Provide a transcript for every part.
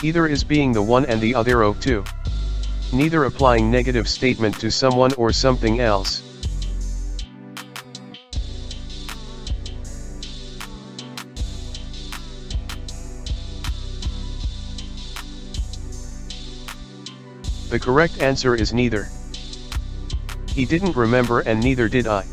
Either is being the one and the other of two. Neither applying negative statement to someone or something else. The correct answer is neither. He didn't remember and neither did I.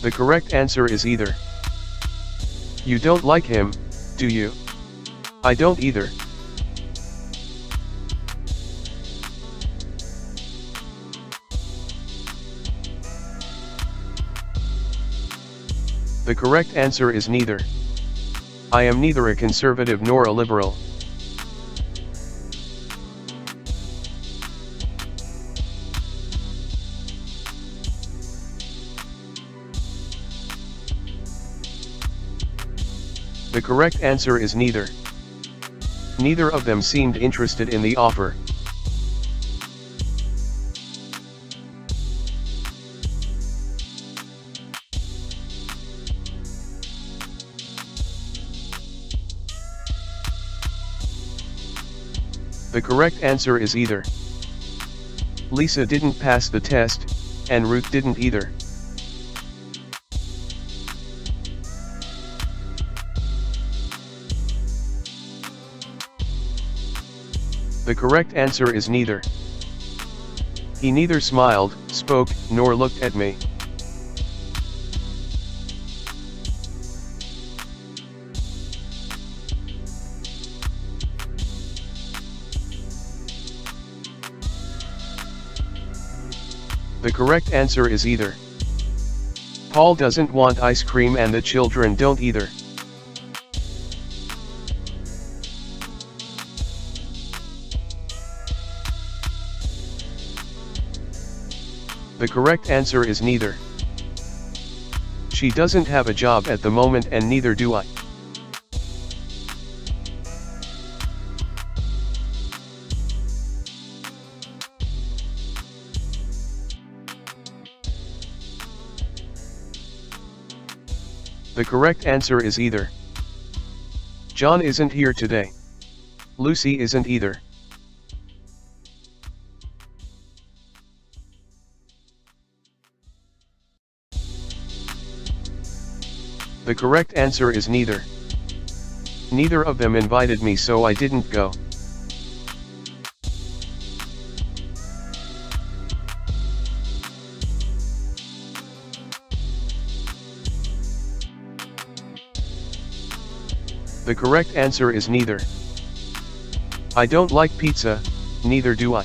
The correct answer is either. You don't like him, do you? I don't either. The correct answer is neither. I am neither a conservative nor a liberal. The correct answer is neither. Neither of them seemed interested in the offer. The correct answer is either. Lisa didn't pass the test, and Ruth didn't either. The correct answer is neither. He neither smiled, spoke, nor looked at me. The correct answer is either. Paul doesn't want ice cream and the children don't either. The correct answer is neither. She doesn't have a job at the moment and neither do I. The correct answer is either. John isn't here today. Lucy isn't either. The correct answer is neither. Neither of them invited me, so I didn't go. The correct answer is neither. I don't like pizza, neither do I.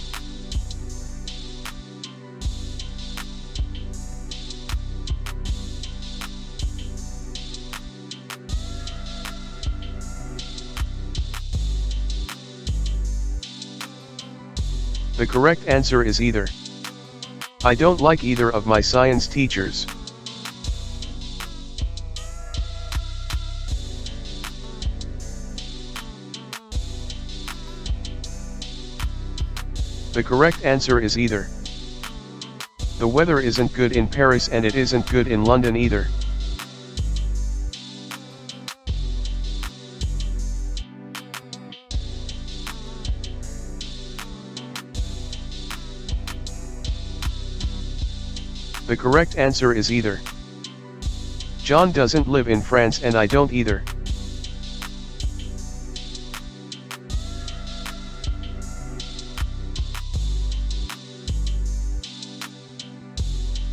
The correct answer is either. I don't like either of my science teachers. The correct answer is either. The weather isn't good in Paris and it isn't good in London either. The correct answer is either. John doesn't live in France and I don't either.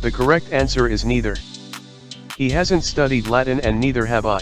The correct answer is neither. He hasn't studied Latin and neither have I.